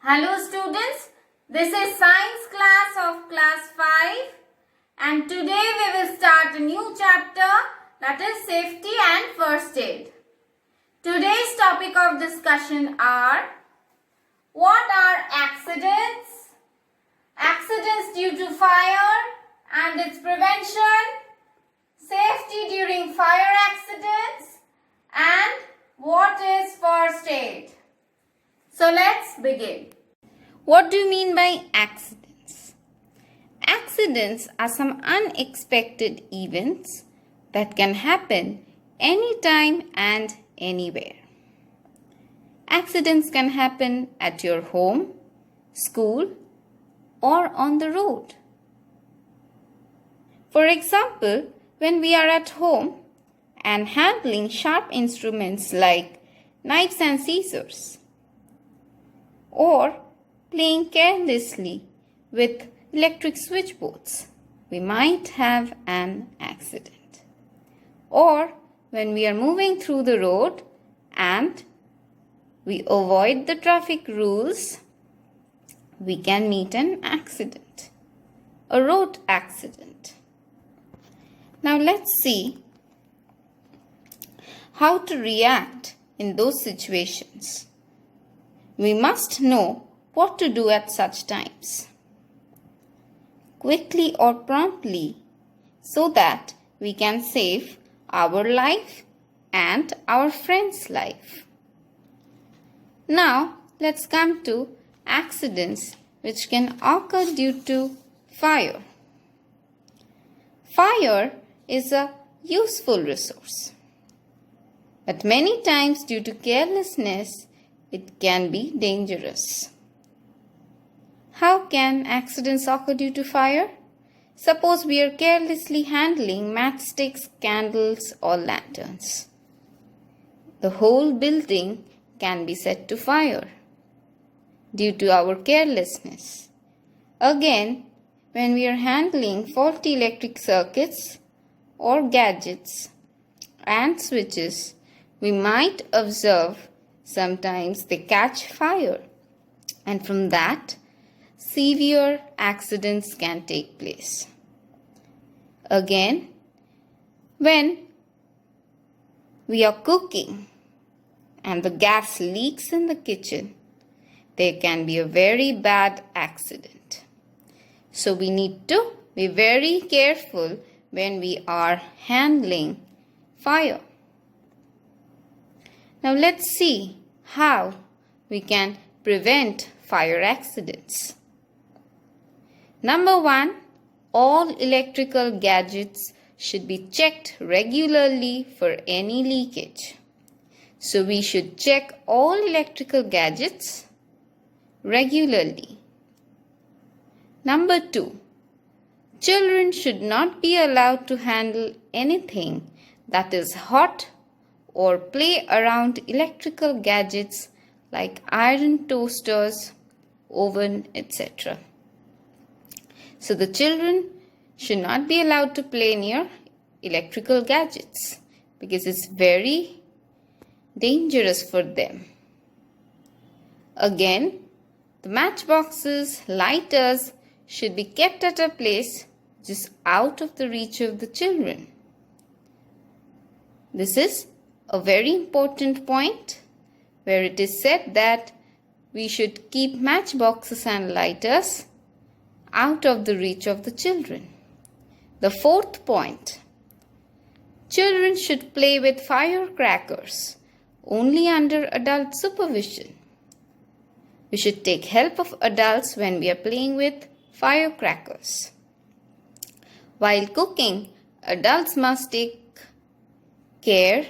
Hello students, this is science class of class 5 and today we will start a new chapter, that is safety and first aid. Today's topic of discussion are: what are accidents, accidents due to fire and its prevention, safety during fire accidents, and what is first aid. So let's begin. What do you mean by accidents? Accidents are some unexpected events that can happen anytime and anywhere. Accidents can happen at your home, school, or on the road. For example, when we are at home and handling sharp instruments like knives and scissors, or playing carelessly with electric switchboards, we might have an accident. Or when we are moving through the road and we avoid the traffic rules, we can meet an accident, a road accident. Now let's see how to react in those situations. We must know what to do at such times, quickly or promptly, so that we can save our life and our friend's life. Now, let's come to accidents which can occur due to fire. Fire is a useful resource, but many times due to carelessness, it can be dangerous. How can accidents occur due to fire? Suppose we are carelessly handling matchsticks, candles, or lanterns. The whole building can be set to fire due to our carelessness. Again, when we are handling faulty electric circuits or gadgets and switches, we might observe sometimes they catch fire, and from that, severe accidents can take place. Again, when we are cooking and the gas leaks in the kitchen, there can be a very bad accident. So we need to be very careful when we are handling fire. Now let's see how we can prevent fire accidents. Number 1, all electrical gadgets should be checked regularly for any leakage. So we should check all electrical gadgets regularly. Number 2, children should not be allowed to handle anything that is hot or play around electrical gadgets like iron toasters, oven, etc. So the children should not be allowed to play near electrical gadgets because it's very dangerous for them. Again, the matchboxes, lighters should be kept at a place just out of the reach of the children. This is a very important point where it is said that we should keep matchboxes and lighters out of the reach of the children. The 4th point, children should play with firecrackers only under adult supervision. We should take help of adults when we are playing with firecrackers. While cooking, adults must take care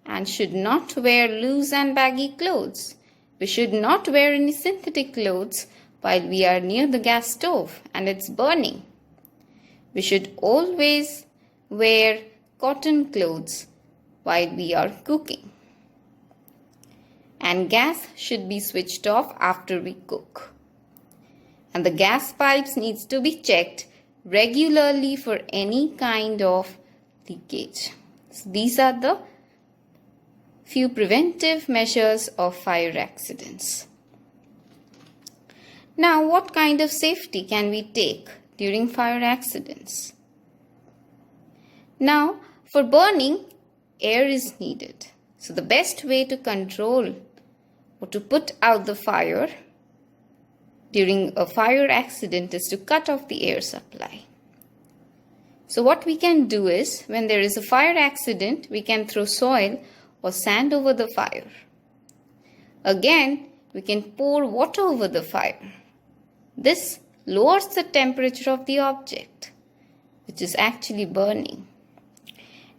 and should not wear loose and baggy clothes. We should not wear any synthetic clothes while we are near the gas stove and it's burning. We should always wear cotton clothes while we are cooking. And gas should be switched off after we cook. And the gas pipes needs to be checked regularly for any kind of leakage. So these are the few preventive measures of fire accidents. Now, what kind of safety can we take during fire accidents? Now, for burning, air is needed. So the best way to control or to put out the fire during a fire accident is to cut off the air supply. So what we can do is, when there is a fire accident, we can throw soil or sand over the fire. Again, we can pour water over the fire. This lowers the temperature of the object, which is actually burning.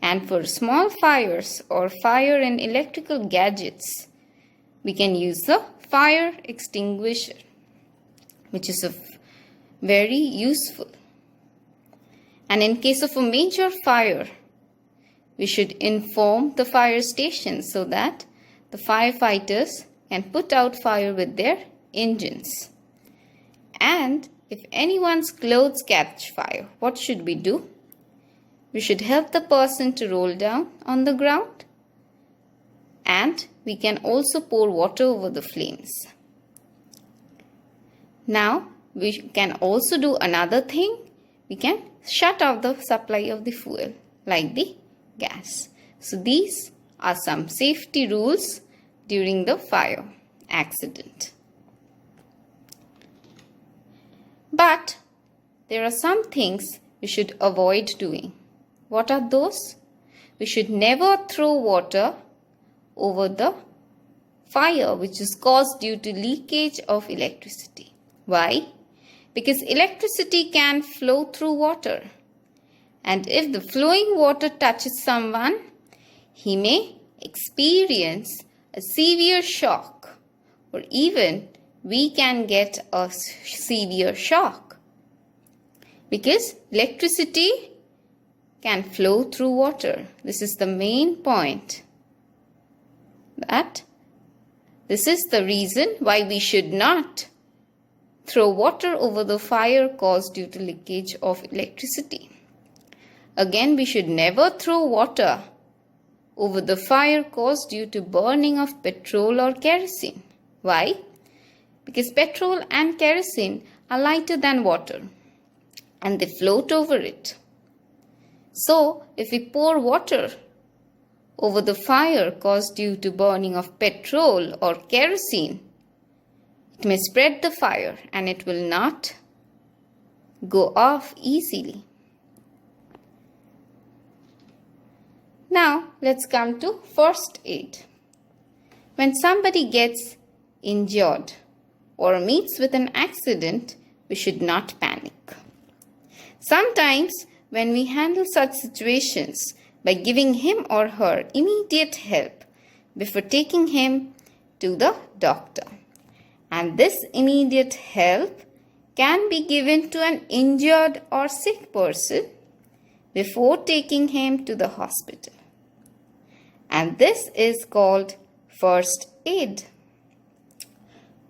And for small fires or fire in electrical gadgets, we can use the fire extinguisher, which is very useful. And in case of a major fire, we should inform the fire station so that the firefighters can put out fire with their engines. And if anyone's clothes catch fire, what should we do? We should help the person to roll down on the ground, and we can also pour water over the flames. Now, we can also do another thing. We can shut off the supply of the fuel, like the gas. So these are some safety rules during the fire accident. But there are some things we should avoid doing. What are those? We should never throw water over the fire which is caused due to leakage of electricity. Why? Because electricity can flow through water. And if the flowing water touches someone, he may experience a severe shock, or even we can get a severe shock. Because electricity can flow through water. This is the main point. That this is the reason why we should not throw water over the fire caused due to leakage of electricity. Again, we should never throw water over the fire caused due to burning of petrol or kerosene. Why? Because petrol and kerosene are lighter than water and they float over it. So, if we pour water over the fire caused due to burning of petrol or kerosene, it may spread the fire and it will not go off easily. Now, let's come to first aid. When somebody gets injured or meets with an accident, we should not panic. Sometimes, when we handle such situations by giving him or her immediate help before taking him to the doctor. And this immediate help can be given to an injured or sick person before taking him to the hospital. And this is called first aid.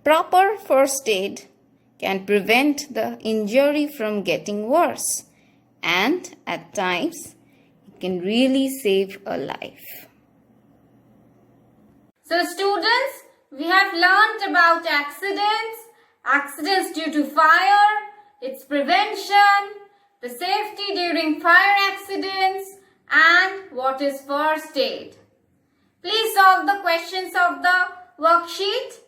Proper first aid can prevent the injury from getting worse, and at times it can really save a life. So students, we have learnt about accidents due to fire, its prevention, the safety during fire accidents, and what is first aid. Please solve the questions of the worksheet,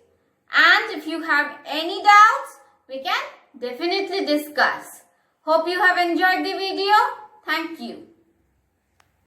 and if you have any doubts, we can definitely discuss. Hope you have enjoyed the video. Thank you.